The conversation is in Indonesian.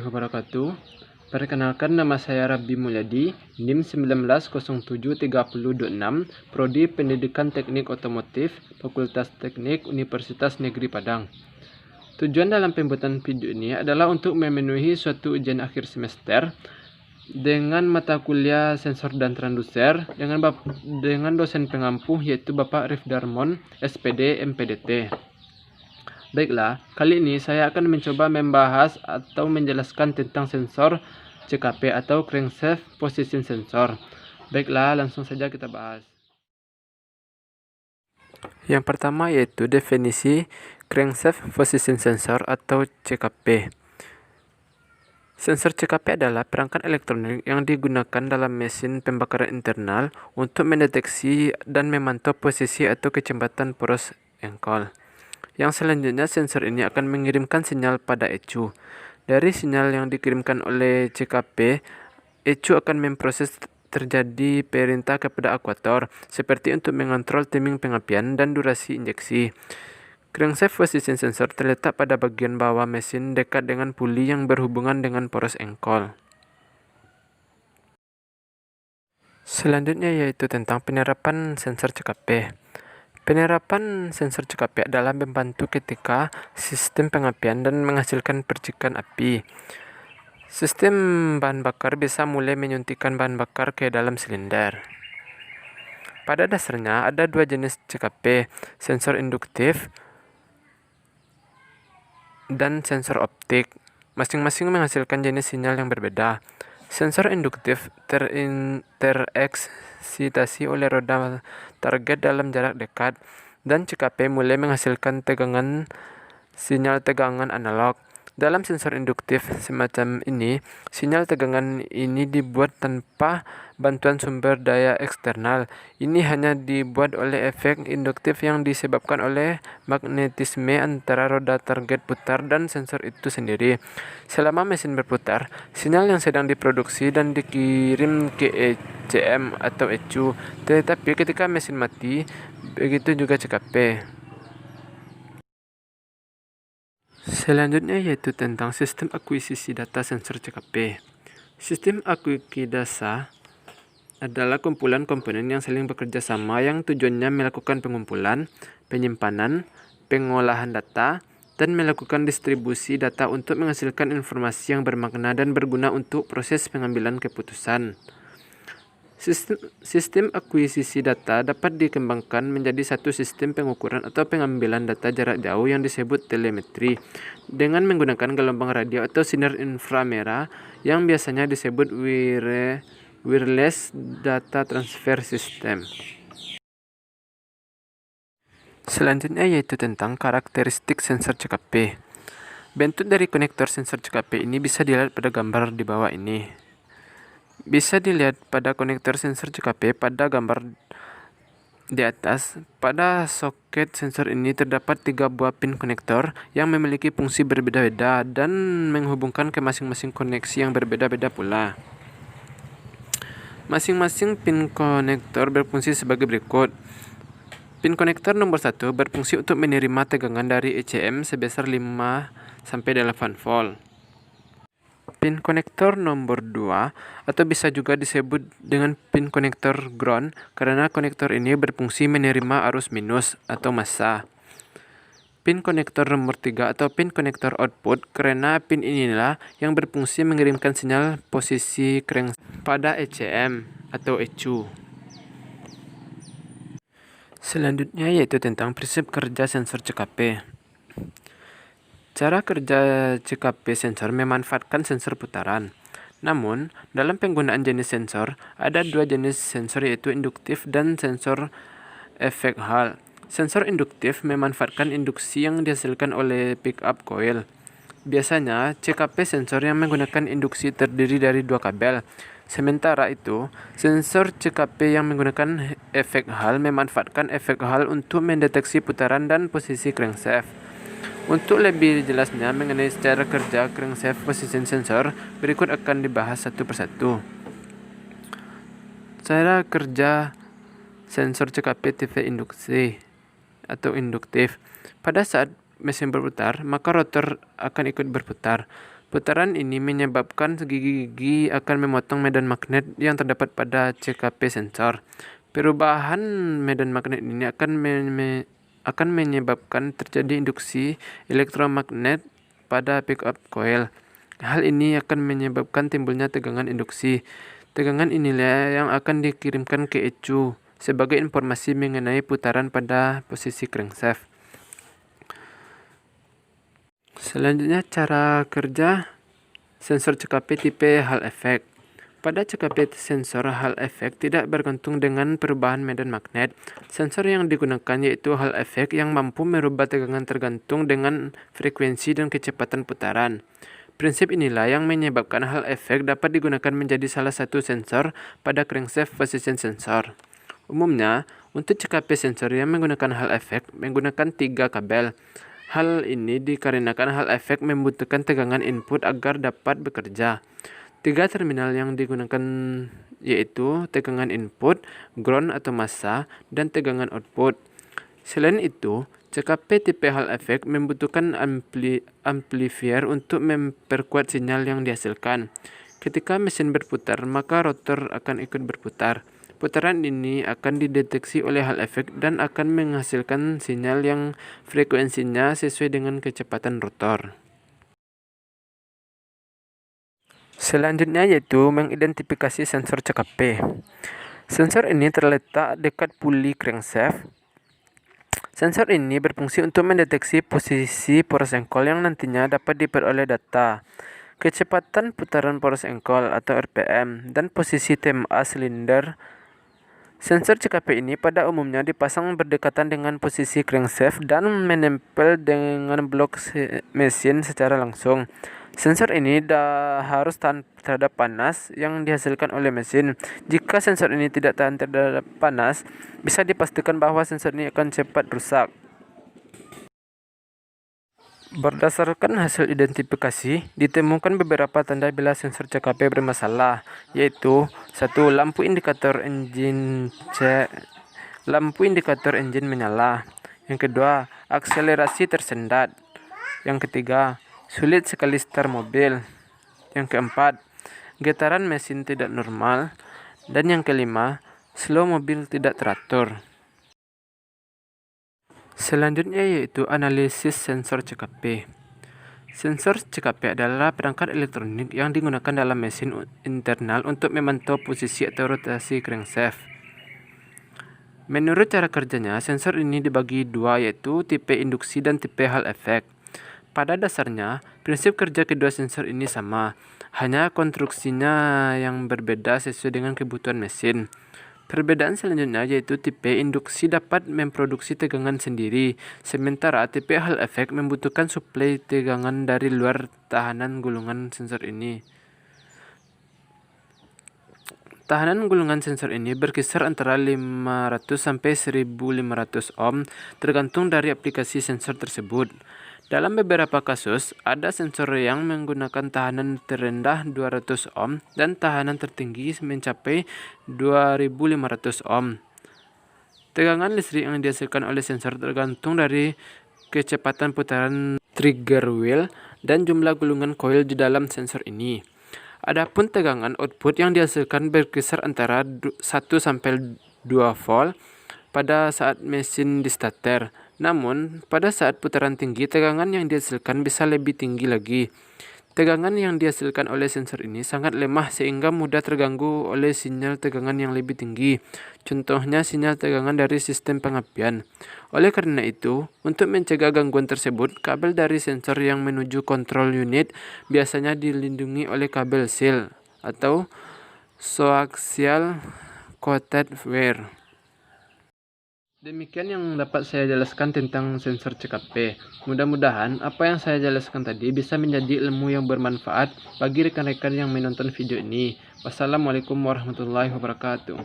wabarakatuh. Perkenalkan, nama saya Rabi Mulyadi, NIM 19073026, Prodi Pendidikan Teknik Otomotif, Fakultas Teknik Universitas Negeri Padang. Tujuan dalam pembuatan video ini adalah untuk memenuhi suatu ujian akhir semester dengan mata kuliah sensor dan transducer dengan dosen pengampu yaitu Bapak Rif Darmon, SPD MPDT. Baiklah, kali ini saya akan mencoba membahas atau menjelaskan tentang sensor CKP atau Crankshaft Position Sensor. Baiklah, langsung saja kita bahas. Yang pertama yaitu definisi Crankshaft Position Sensor atau CKP. Sensor CKP adalah perangkat elektronik yang digunakan dalam mesin pembakaran internal untuk mendeteksi dan memantau posisi atau kecepatan poros engkol. Yang selanjutnya, sensor ini akan mengirimkan sinyal pada ECU. Dari sinyal yang dikirimkan oleh CKP, ECU akan memproses terjadi perintah kepada aktuator, seperti untuk mengontrol timing pengapian dan durasi injeksi. Crankshaft Position Sensor terletak pada bagian bawah mesin dekat dengan puli yang berhubungan dengan poros engkol. Selanjutnya yaitu tentang penerapan sensor CKP. Penerapan sensor CKP adalah membantu ketika sistem pengapian dan menghasilkan percikan api. Sistem bahan bakar bisa mulai menyuntikkan bahan bakar ke dalam silinder. Pada dasarnya ada dua jenis CKP, sensor induktif dan sensor optik. Masing-masing menghasilkan jenis sinyal yang berbeda. Sensor induktif tereksitasi oleh roda target dalam jarak dekat, dan CKP mulai menghasilkan sinyal tegangan analog. Dalam sensor induktif semacam ini, sinyal tegangan ini dibuat tanpa bantuan sumber daya eksternal. Ini hanya dibuat oleh efek induktif yang disebabkan oleh magnetisme antara roda target putar dan sensor itu sendiri. Selama mesin berputar, sinyal yang sedang diproduksi dan dikirim ke ECM atau ECU. Tetapi ketika mesin mati, begitu juga CKP. Selanjutnya yaitu tentang sistem akuisisi data sensor CKP. Sistem akuisisi data adalah kumpulan komponen yang saling bekerja sama yang tujuannya melakukan pengumpulan, penyimpanan, pengolahan data, dan melakukan distribusi data untuk menghasilkan informasi yang bermakna dan berguna untuk proses pengambilan keputusan. Sistem akuisisi data dapat dikembangkan menjadi satu sistem pengukuran atau pengambilan data jarak jauh yang disebut telemetri dengan menggunakan gelombang radio atau sinar inframerah yang biasanya disebut wireless data transfer system. Selanjutnya yaitu tentang karakteristik sensor CKP. Bentuk dari konektor sensor CKP ini bisa dilihat pada gambar di bawah ini. Bisa dilihat pada konektor sensor CKP pada gambar di atas. Pada soket sensor ini terdapat 3 buah pin konektor yang memiliki fungsi berbeda-beda dan menghubungkan ke masing-masing koneksi yang berbeda-beda pula. Masing-masing pin konektor berfungsi sebagai berikut. Pin konektor nomor 1 berfungsi untuk menerima tegangan dari ECM sebesar 5-8 volt. Pin konektor nomor 2 atau bisa juga disebut dengan pin konektor ground karena konektor ini berfungsi menerima arus minus atau massa. Pin konektor nomor 3 atau pin konektor output karena pin inilah yang berfungsi mengirimkan sinyal posisi crankshaft pada ECM atau ECU. Selanjutnya yaitu tentang prinsip kerja sensor CKP. Cara kerja CKP sensor memanfaatkan sensor putaran. Namun, dalam penggunaan jenis sensor, ada dua jenis sensor yaitu induktif dan sensor efek Hall. Sensor induktif memanfaatkan induksi yang dihasilkan oleh pick-up coil. Biasanya, CKP sensor yang menggunakan induksi terdiri dari 2 kabel. Sementara itu, sensor CKP yang menggunakan efek Hall memanfaatkan efek Hall untuk mendeteksi putaran dan posisi crankshaft. Untuk lebih jelasnya mengenai cara kerja Crankshaft Position Sensor, berikut akan dibahas satu persatu. Cara kerja sensor CKP tipe induksi atau induktif. Pada saat mesin berputar, maka rotor akan ikut berputar. Putaran ini menyebabkan gigi-gigi akan memotong medan magnet yang terdapat pada CKP sensor. Perubahan medan magnet ini akan menyebabkan terjadi induksi elektromagnet pada pickup coil. Hal ini akan menyebabkan timbulnya tegangan induksi. Tegangan inilah yang akan dikirimkan ke ECU sebagai informasi mengenai putaran pada posisi crankshaft. Selanjutnya, cara kerja sensor CKP tipe Hall effect. Pada CKP sensor Hall effect tidak bergantung dengan perubahan medan magnet. Sensor yang digunakan yaitu Hall effect yang mampu merubah tegangan tergantung dengan frekuensi dan kecepatan putaran. Prinsip inilah yang menyebabkan Hall effect dapat digunakan menjadi salah satu sensor pada crankshaft position sensor. Umumnya, untuk CKP sensor yang menggunakan Hall effect menggunakan 3 kabel. Hal ini dikarenakan Hall effect membutuhkan tegangan input agar dapat bekerja. 3 terminal yang digunakan yaitu tegangan input, ground atau massa, dan tegangan output. Selain itu, CKP tipe Hall effect membutuhkan amplifier untuk memperkuat sinyal yang dihasilkan. Ketika mesin berputar, maka rotor akan ikut berputar. Putaran ini akan dideteksi oleh Hall effect dan akan menghasilkan sinyal yang frekuensinya sesuai dengan kecepatan rotor. Selanjutnya yaitu mengidentifikasi sensor CKP. Sensor ini terletak dekat puli crankshaft. Sensor ini berfungsi untuk mendeteksi posisi poros engkol yang nantinya dapat diperoleh data, kecepatan putaran poros engkol atau RPM, dan posisi TMA silinder. Sensor CKP ini pada umumnya dipasang berdekatan dengan posisi crankshaft dan menempel dengan blok mesin secara langsung. Sensor ini harus tahan terhadap panas yang dihasilkan oleh mesin. Jika sensor ini tidak tahan terhadap panas, bisa dipastikan bahwa sensor ini akan cepat rusak. Berdasarkan hasil identifikasi, ditemukan beberapa tanda bila sensor CKP bermasalah, yaitu 1. Lampu indikator engine menyala. Yang kedua, akselerasi tersendat. Yang ketiga, sulit sekali start mobil. Yang keempat, getaran mesin tidak normal. Dan yang kelima, slow mobil tidak teratur. Selanjutnya yaitu analisis sensor CKP. Sensor CKP adalah perangkat elektronik yang digunakan dalam mesin internal untuk memantau posisi atau rotasi crankshaft. Menurut cara kerjanya, sensor ini dibagi dua yaitu tipe induksi dan tipe Hall effect. Pada dasarnya, prinsip kerja kedua sensor ini sama, hanya konstruksinya yang berbeda sesuai dengan kebutuhan mesin. Perbedaan selanjutnya yaitu tipe induksi dapat memproduksi tegangan sendiri, sementara tipe Hall effect membutuhkan suplai tegangan dari luar. Tahanan gulungan sensor ini berkisar antara 500 sampai 1500 ohm tergantung dari aplikasi sensor tersebut. Dalam beberapa kasus, ada sensor yang menggunakan tahanan terendah 200 ohm dan tahanan tertinggi mencapai 2500 ohm. Tegangan listrik yang dihasilkan oleh sensor tergantung dari kecepatan putaran trigger wheel dan jumlah gulungan coil di dalam sensor ini. Adapun tegangan output yang dihasilkan berkisar antara 1 sampai 2 volt pada saat mesin distarter. Namun, pada saat putaran tinggi, tegangan yang dihasilkan bisa lebih tinggi lagi. Tegangan yang dihasilkan oleh sensor ini sangat lemah sehingga mudah terganggu oleh sinyal tegangan yang lebih tinggi. Contohnya sinyal tegangan dari sistem pengapian. Oleh karena itu, untuk mencegah gangguan tersebut, kabel dari sensor yang menuju kontrol unit biasanya dilindungi oleh kabel seal atau coaxial coated wire. Demikian yang dapat saya jelaskan tentang sensor CKP. Mudah-mudahan apa yang saya jelaskan tadi bisa menjadi ilmu yang bermanfaat bagi rekan-rekan yang menonton video ini. Wassalamualaikum warahmatullahi wabarakatuh.